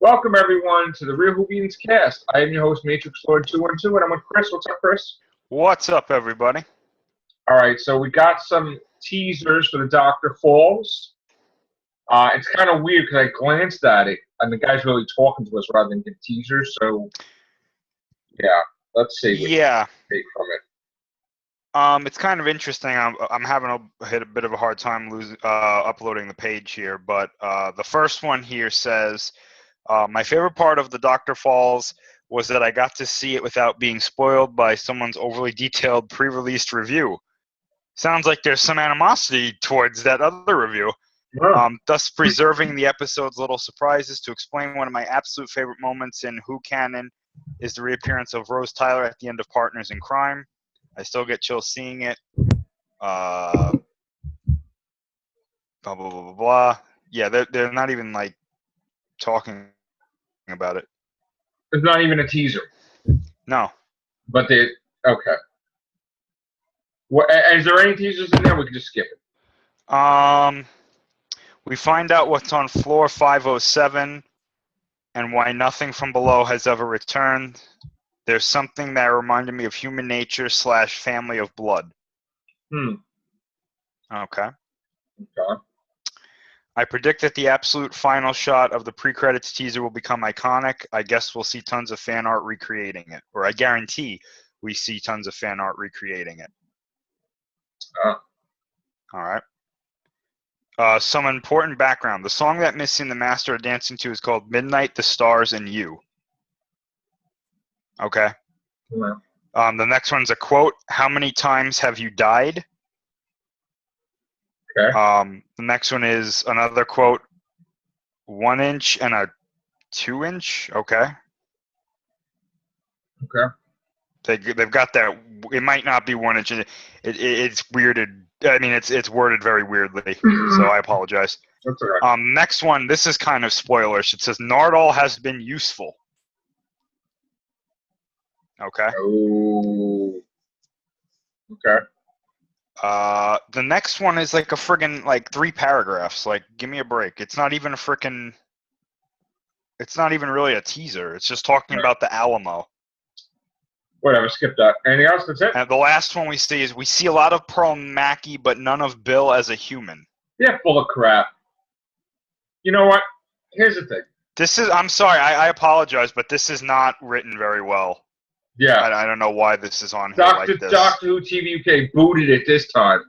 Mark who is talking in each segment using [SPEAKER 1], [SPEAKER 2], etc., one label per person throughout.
[SPEAKER 1] Welcome, everyone, to the Real Whovians cast. I am your host, Matrixlord212, and I'm with Chris. What's up, Chris?
[SPEAKER 2] What's up, everybody?
[SPEAKER 1] All right, so we got some teasers for the Dr. Falls. It's kind of weird because I glanced at it, and the guy's really talking to us rather than give teasers. So, yeah, let's see what we take from it.
[SPEAKER 2] It's kind of interesting. I'm having hit a bit of a hard time uploading the page here, but the first one here says, my favorite part of the Dr. Falls was that I got to see it without being spoiled by someone's overly detailed pre-released review. Sounds like there's some animosity towards that other review.
[SPEAKER 1] Yeah.
[SPEAKER 2] Thus preserving the episode's little surprises. To explain, one of my absolute favorite moments in Who canon is the reappearance of Rose Tyler at the end of Partners in Crime. I still get chills seeing it. Blah, blah, blah, blah, blah. Yeah, they're not even, like, talking about it.
[SPEAKER 1] It's not even a teaser.
[SPEAKER 2] No.
[SPEAKER 1] But they, okay. Is there any teasers in there? We can just skip it.
[SPEAKER 2] We find out what's on floor 507 and why nothing from below has ever returned. There's something that reminded me of human nature / family of blood. Okay. I predict that the absolute final shot of the pre-credits teaser will become iconic. I guess we'll see tons of fan art recreating it. Or I guarantee we see tons of fan art recreating it. All right. Some important background. The song that Missy and the Master are dancing to is called Midnight, the Stars, and You. Okay.
[SPEAKER 1] Yeah.
[SPEAKER 2] The next one's a quote. How many times have you died?
[SPEAKER 1] Okay.
[SPEAKER 2] The next one is another quote. 1 inch and a 2 inch. Okay.
[SPEAKER 1] Okay.
[SPEAKER 2] They've got that. It might not be 1 inch. It's weirded. I mean, it's worded very weirdly. So I apologize.
[SPEAKER 1] That's all right.
[SPEAKER 2] Next one. This is kind of spoilerish. It says Nardole has been useful. Okay.
[SPEAKER 1] Oh. Okay.
[SPEAKER 2] The next one is like a friggin' like 3 paragraphs. Like, give me a break. It's not even a frickin'. It's not even really a teaser. It's just talking about the Alamo.
[SPEAKER 1] Whatever, skip that. Anything else? That's it?
[SPEAKER 2] And the last one we see is we see a lot of Pearl Mackie, but none of Bill as a human.
[SPEAKER 1] Yeah, full of crap. You know what? Here's the thing.
[SPEAKER 2] I'm sorry, I apologize, but this is not written very well.
[SPEAKER 1] Yeah.
[SPEAKER 2] I don't know why this is on here like this.
[SPEAKER 1] Doctor Who TV UK booted it this time.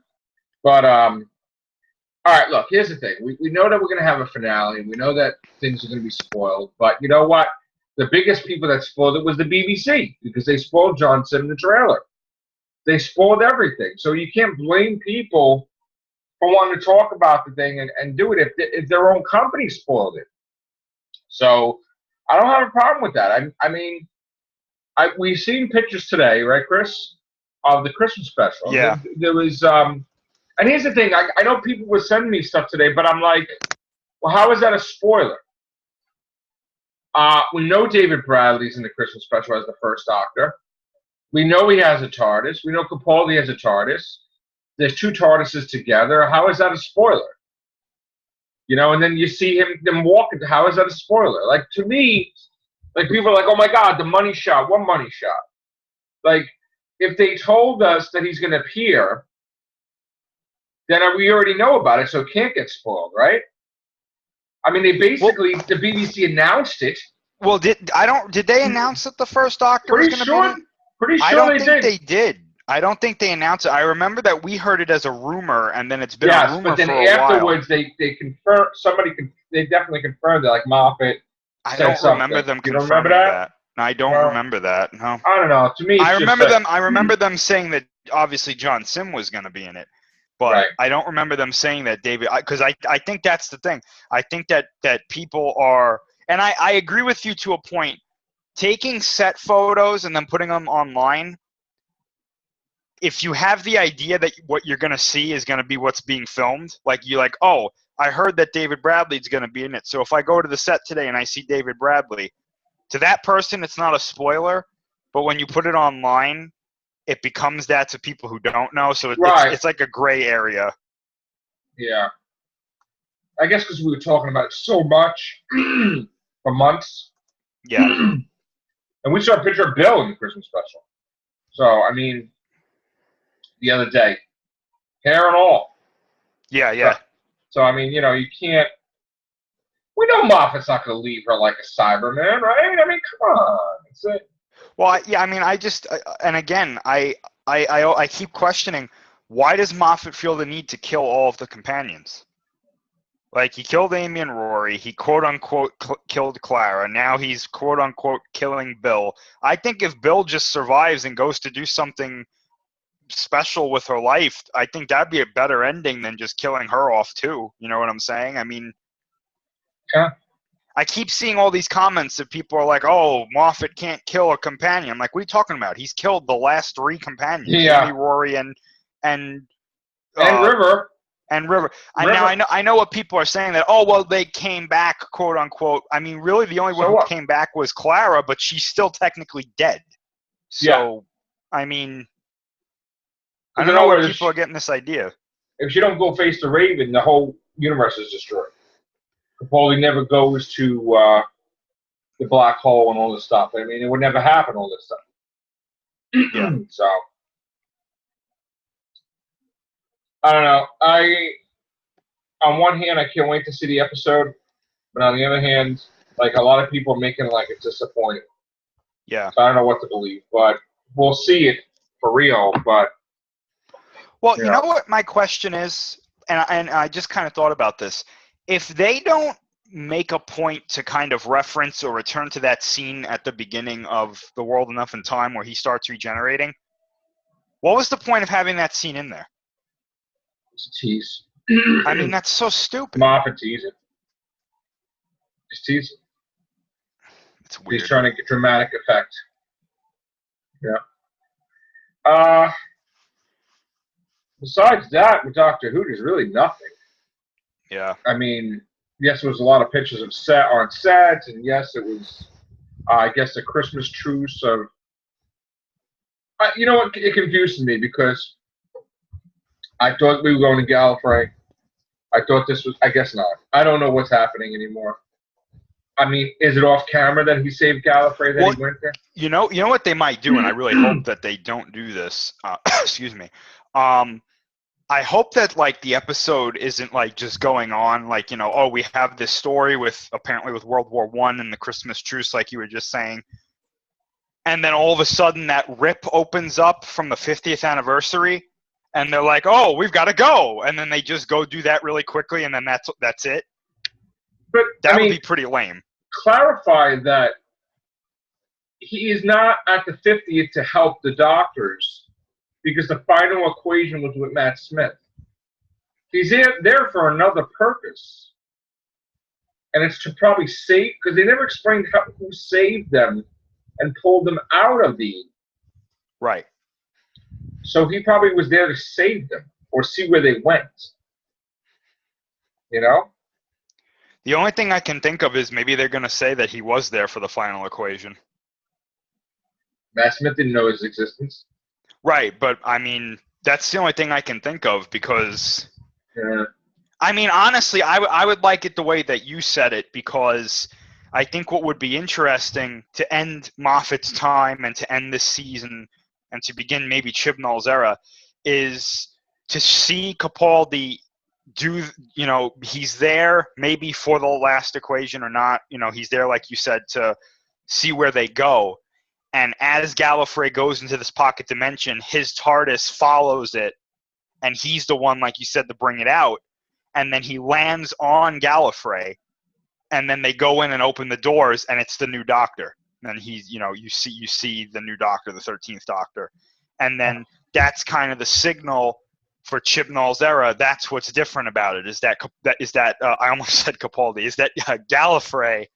[SPEAKER 1] But, all right, look, here's the thing. We know that we're going to have a finale, and we know that things are going to be spoiled. But you know what? The biggest people that spoiled it was the BBC, because they spoiled Johnson in the trailer. They spoiled everything. So you can't blame people for wanting to talk about the thing and do it if their own company spoiled it. So I don't have a problem with that. I mean, we've seen pictures today, right, Chris, of the Christmas special.
[SPEAKER 2] Yeah.
[SPEAKER 1] There was, and here's the thing. I know people were sending me stuff today, but I'm like, well, how is that a spoiler? We know David Bradley's in the Christmas special as the first Doctor. We know he has a TARDIS. We know Capaldi has a TARDIS. There's 2 TARDISes together. How is that a spoiler? You know, and then you see them walking. How is that a spoiler? Like, to me, like, people are like, oh, my God, the money shot. What money shot? Like, if they told us that he's going to appear, then we already know about it, so it can't get spoiled, right? I mean, they basically, the BBC announced it.
[SPEAKER 2] Well, did they announce that the first Doctor was going to be in it?
[SPEAKER 1] Pretty sure
[SPEAKER 2] I don't think they did. I don't think they announced it. I remember that we heard it as a rumor, and then it's been a rumor for a while.
[SPEAKER 1] Yes, but then afterwards, they confirmed. They definitely confirmed it, like Moffat.
[SPEAKER 2] I don't remember them confirming that. I don't remember that. No.
[SPEAKER 1] I don't know. To me,
[SPEAKER 2] I remember them saying that obviously John Sim was going to be in it, but I don't remember them saying that David. Because I think that's the thing. I think that people are, and I agree with you to a point. Taking set photos and then putting them online, if you have the idea that what you're going to see is going to be what's being filmed, like you're like, oh, I heard that David Bradley's going to be in it. So if I go to the set today and I see David Bradley, to that person, it's not a spoiler. But when you put it online, it becomes that to people who don't know. So it's like a gray area.
[SPEAKER 1] Yeah. I guess because we were talking about it so much. for months.
[SPEAKER 2] Yeah.
[SPEAKER 1] And we saw a picture of Bill in the Christmas special. So, I mean, the other day, hair and all.
[SPEAKER 2] Yeah.
[SPEAKER 1] So, I mean, you know, you can't. We know Moffat's not going to leave her like a Cyberman, right? I mean, come on. That's it.
[SPEAKER 2] Well, yeah, I mean, and again, I keep questioning, why does Moffat feel the need to kill all of the companions? Like, he killed Amy and Rory, he quote-unquote killed Clara, now he's quote-unquote killing Bill. I think if Bill just survives and goes to do something special with her life, I think that'd be a better ending than just killing her off, too. You know what I'm saying? I mean...
[SPEAKER 1] Yeah.
[SPEAKER 2] I keep seeing all these comments that people are like, "Oh, Moffat can't kill a companion." I'm like, what are you talking about? He's killed the last 3 companions: Amy, Rory, and
[SPEAKER 1] River.
[SPEAKER 2] And River. I know what people are saying, that, oh, well, they came back, quote unquote. I mean, really, the only one who came back was Clara, but she's still technically dead. So, I mean, I don't know where people are getting this idea.
[SPEAKER 1] If she don't go face the Raven, the whole universe is destroyed. Capaldi never goes to the black hole and all this stuff. I mean, it would never happen, all this stuff.
[SPEAKER 2] Yeah.
[SPEAKER 1] So, I don't know. On one hand, I can't wait to see the episode, but on the other hand, like, a lot of people are making it like it's disappointing.
[SPEAKER 2] Yeah.
[SPEAKER 1] So I don't know what to believe, but we'll see it for real. But
[SPEAKER 2] well, you know what my question is, and I just kind of thought about this. If they don't make a point to kind of reference or return to that scene at the beginning of The World Enough in Time where he starts regenerating, what was the point of having that scene in there?
[SPEAKER 1] It's a tease.
[SPEAKER 2] I mean, that's so stupid.
[SPEAKER 1] Moffat tease it. Just tease it.
[SPEAKER 2] It's weird.
[SPEAKER 1] He's trying to get dramatic effect. Yeah. Besides that, with Doctor Who, there's really nothing.
[SPEAKER 2] Yeah.
[SPEAKER 1] I mean, yes, there was a lot of pictures of on set, and yes, it was, I guess, a Christmas truce of. You know what? It confused me because I thought we were going to Gallifrey. I thought this was. I guess not. I don't know what's happening anymore. I mean, is it off camera that he saved Gallifrey that he went there?
[SPEAKER 2] You know what they might do, and I really hope that they don't do this. Excuse me. I hope that, like, the episode isn't, like, just going on, like, you know, oh, we have this story apparently with World War I and the Christmas truce, like you were just saying, and then all of a sudden that rip opens up from the 50th anniversary, and they're like, oh, we've got to go, and then they just go do that really quickly, and then that's it.
[SPEAKER 1] But
[SPEAKER 2] that would be pretty lame.
[SPEAKER 1] Clarify that he is not at the 50th to help the doctors, because the final equation was with Matt Smith. He's there for another purpose. And it's to probably save, because they never explained who saved them and pulled them out of the...
[SPEAKER 2] Right.
[SPEAKER 1] So he probably was there to save them or see where they went. You know?
[SPEAKER 2] The only thing I can think of is maybe they're going to say that he was there for the final equation.
[SPEAKER 1] Matt Smith didn't know his existence.
[SPEAKER 2] Right, but I mean, that's the only thing I can think of because,
[SPEAKER 1] yeah.
[SPEAKER 2] I mean, honestly, I would like it the way that you said it, because I think what would be interesting to end Moffat's time and to end this season and to begin maybe Chibnall's era is to see Capaldi do, you know, he's there maybe for the last equation or not. You know, he's there, like you said, to see where they go. And as Gallifrey goes into this pocket dimension, his TARDIS follows it, and he's the one, like you said, to bring it out. And then he lands on Gallifrey, and then they go in and open the doors, and it's the new Doctor. And he's, you know, you see the new Doctor, the 13th Doctor. And then that's kind of the signal for Chibnall's era. That's what's different about it, is that I almost said Capaldi, is that Gallifrey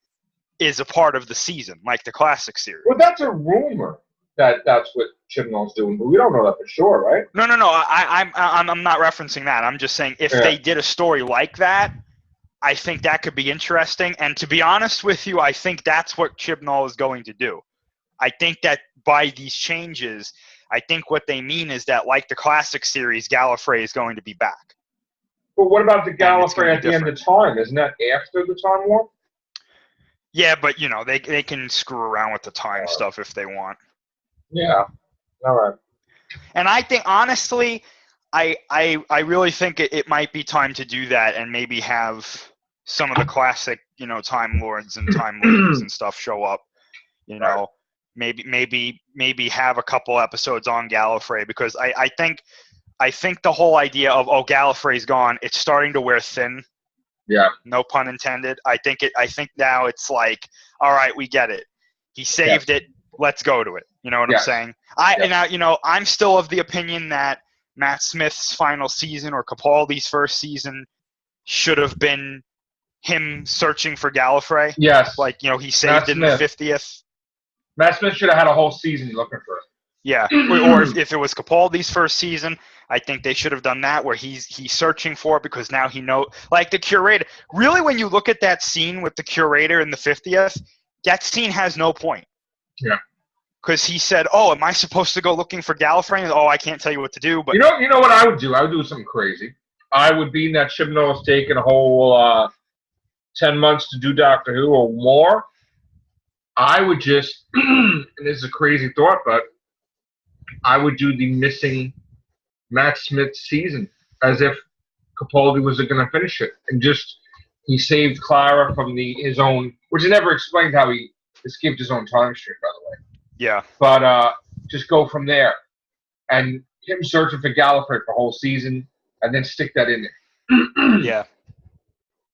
[SPEAKER 2] is a part of the season, like the classic series.
[SPEAKER 1] Well, that's a rumor that's what Chibnall's doing, but we don't know that for sure, right?
[SPEAKER 2] No. I'm not referencing that. I'm just saying if they did a story like that, I think that could be interesting. And to be honest with you, I think that's what Chibnall is going to do. I think that by these changes, I think what they mean is that, like the classic series, Gallifrey is going to be back.
[SPEAKER 1] But what about the Gallifrey at the end of time? Isn't that after the Time Warp?
[SPEAKER 2] Yeah, but they can screw around with the time stuff if they want.
[SPEAKER 1] Yeah. All right.
[SPEAKER 2] And I think honestly, I really think it might be time to do that and maybe have some of the classic Time Lords and Time Ladies and stuff show up.
[SPEAKER 1] Right.
[SPEAKER 2] Maybe have a couple episodes on Gallifrey, because I think the whole idea of Gallifrey's gone, it's starting to wear thin.
[SPEAKER 1] Yeah.
[SPEAKER 2] No pun intended. I think now it's like, all right, we get it. He saved it. Let's go to it. You know what I'm saying? I'm still of the opinion that Matt Smith's final season or Capaldi's first season should have been him searching for Gallifrey.
[SPEAKER 1] Yes.
[SPEAKER 2] Like, he saved it in the 50th.
[SPEAKER 1] Matt Smith should have had a whole season looking for it.
[SPEAKER 2] Yeah. Or if it was Capaldi's first season, I think they should have done that, where he's searching for it, because now he knows. Like the curator. Really, when you look at that scene with the curator in the 50th, that scene has no point.
[SPEAKER 1] Yeah.
[SPEAKER 2] Because he said, "Oh, am I supposed to go looking for Gallifrey?" Oh, I can't tell you what to do. But
[SPEAKER 1] you know what I would do? I would do something crazy. I would be in that Chibnall's taking a whole 10 months to do Doctor Who or more. I would just, and this is a crazy thought, but I would do the missing Matt Smith season as if Capaldi was going to finish it, and just he saved Clara from his own, which he never explained how he escaped his own time stream, by the way.
[SPEAKER 2] Yeah.
[SPEAKER 1] But just go from there, and him searching for Gallifrey for the whole season, and then stick that in there.
[SPEAKER 2] Yeah.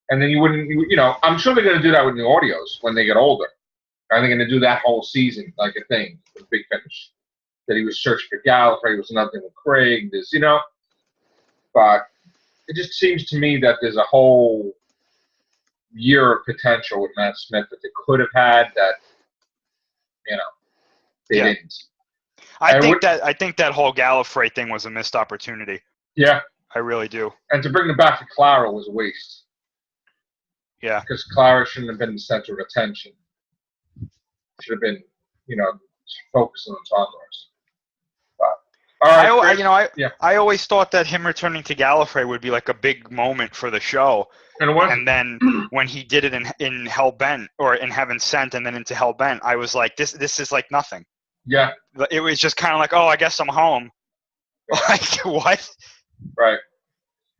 [SPEAKER 1] And then you wouldn't, I'm sure they're going to do that with the audios when they get older. Are they going to do that whole season like a thing, a big finish? That he was searching for Gallifrey, was nothing with Craig, But it just seems to me that there's a whole year of potential with Matt Smith that they could have had that, they didn't.
[SPEAKER 2] I think that whole Gallifrey thing was a missed opportunity.
[SPEAKER 1] Yeah.
[SPEAKER 2] I really do.
[SPEAKER 1] And to bring them back to Clara was a waste.
[SPEAKER 2] Yeah.
[SPEAKER 1] Because Clara shouldn't have been the center of attention. Should have been, focusing on Time Lords. But all right,
[SPEAKER 2] I always thought that him returning to Gallifrey would be like a big moment for the show. And then when he did it in Hellbent, or in Heaven Sent, and then into Hellbent, I was like, this is like nothing.
[SPEAKER 1] Yeah.
[SPEAKER 2] It was just kind of like, oh, I guess I'm home. Like, what?
[SPEAKER 1] Right.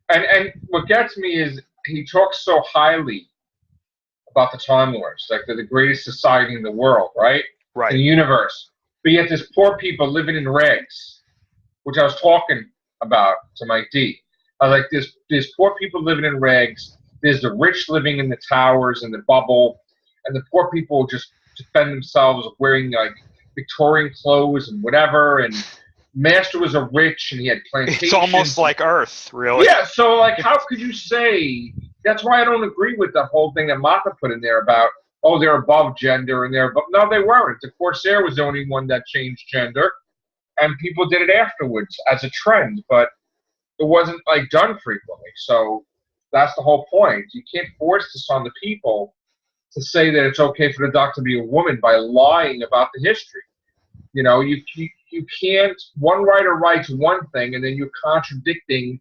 [SPEAKER 1] And what gets me is he talks so highly about the Time Lords, like they're the greatest society in the world, right?
[SPEAKER 2] Right.
[SPEAKER 1] In the universe. But yet there's poor people living in rags, which I was talking about to Mike D. I was like, there's poor people living in rags. There's the rich living in the towers and the bubble, and the poor people just defend themselves wearing like Victorian clothes and whatever. And Master was a rich, and he had plantations.
[SPEAKER 2] It's almost like Earth, really.
[SPEAKER 1] Yeah. So like, how could you say? That's why I don't agree with the whole thing that Moffat put in there about, oh, they're above gender and they're above. No, they weren't. The Corsair was the only one that changed gender, and people did it afterwards as a trend, but it wasn't like done frequently. So that's the whole point. You can't force this on the people to say that it's okay for the Doctor to be a woman by lying about the history. You can't. One writer writes one thing, and then you're contradicting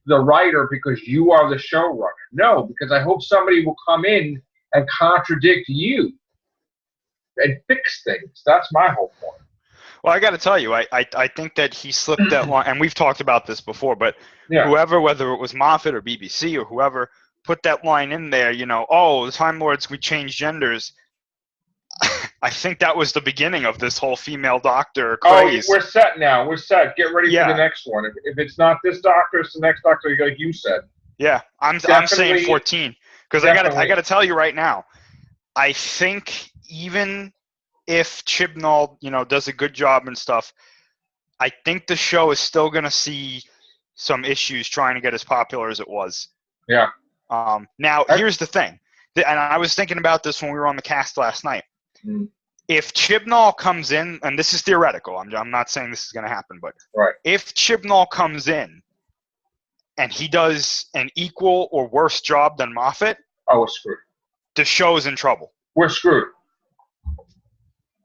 [SPEAKER 1] the writer because you are the showrunner. No, because I hope somebody will come in and contradict you and fix things. That's my whole point.
[SPEAKER 2] Well, I got to tell you, I think that he slipped that line, and we've talked about this before, but whoever, whether it was Moffat or BBC or whoever, put that line in there, oh, the Time Lords, we change genders. I think that was the beginning of this whole female Doctor craze.
[SPEAKER 1] Oh, we're set now. We're set. Get ready for the next one. If it's not this Doctor, it's the next Doctor, like you said.
[SPEAKER 2] Yeah, I'm saying 14. Because I got to tell you right now, I think even if Chibnall, does a good job and stuff, I think the show is still going to see some issues trying to get as popular as it was.
[SPEAKER 1] Yeah.
[SPEAKER 2] Now, here's the thing, and I was thinking about this when we were on the cast last night. If Chibnall comes in, and this is theoretical, I'm not saying this is going to happen, but if Chibnall comes in and he does an equal or worse job than Moffat,
[SPEAKER 1] we're screwed.
[SPEAKER 2] The show's in trouble.
[SPEAKER 1] We're screwed.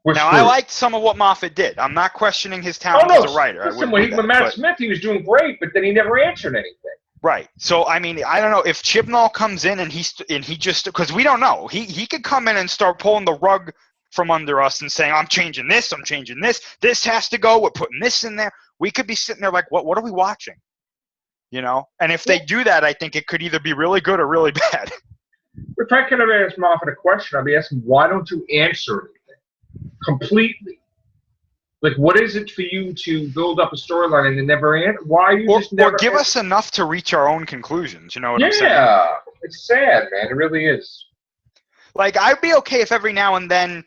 [SPEAKER 2] I liked some of what Moffat did. I'm not questioning his talent as a writer.
[SPEAKER 1] Listen, with Matt Smith, he was doing great, but then he never answered anything.
[SPEAKER 2] Right. So I mean, I don't know if Chibnall comes in and he just, because we don't know, he could come in and start pulling the rug from under us and saying, I'm changing this, this has to go, we're putting this in there. We could be sitting there like, what are we watching? You know? And if they do that, I think it could either be really good or really bad.
[SPEAKER 1] If I could have asked Moffat a question, I'd be asking, why don't you answer anything completely? Like, what is it for you to build up a storyline and then never answer? Why are you just never?
[SPEAKER 2] Or give us enough to reach our own conclusions. You know what I'm saying?
[SPEAKER 1] Yeah, it's sad, man. It really is.
[SPEAKER 2] Like, I'd be okay if every now and then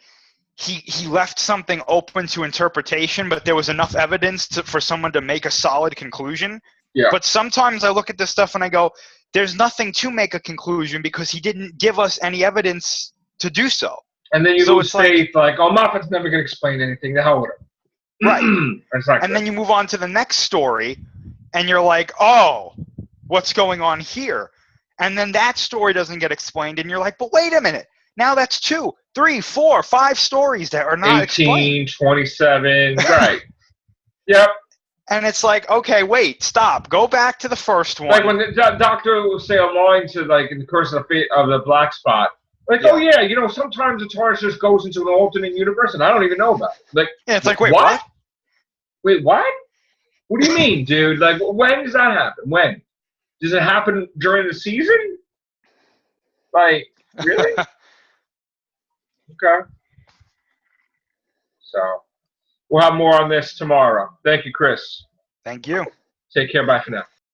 [SPEAKER 2] he left something open to interpretation, but there was enough evidence for someone to make a solid conclusion.
[SPEAKER 1] Yeah.
[SPEAKER 2] But sometimes I look at this stuff and I go, there's nothing to make a conclusion because he didn't give us any evidence to do so.
[SPEAKER 1] And then you lose faith, like, oh, Moffat's never going to explain anything. The hell with him.
[SPEAKER 2] Right. And then you move on to the next story, and you're like, oh, what's going on here? And then that story doesn't get explained, and you're like, but wait a minute. Now that's 2, 3, 4, 5 stories that are not
[SPEAKER 1] 18,
[SPEAKER 2] explained.
[SPEAKER 1] 27, right. Yep.
[SPEAKER 2] And it's like, okay, wait, stop. Go back to the first one.
[SPEAKER 1] Like when the doctor will say a line to, like, in the Curse of the Black Spot, like, oh, yeah, you know, sometimes the TARDIS just goes into an alternate universe, and I don't even know about it. Like,
[SPEAKER 2] yeah, it's like, wait, what?
[SPEAKER 1] Wait, what? What do you mean, dude? Like, when does that happen? When? Does it happen during the season? Like, really? Okay. So, we'll have more on this tomorrow. Thank you, Chris.
[SPEAKER 2] Thank you.
[SPEAKER 1] Take care. Bye for now.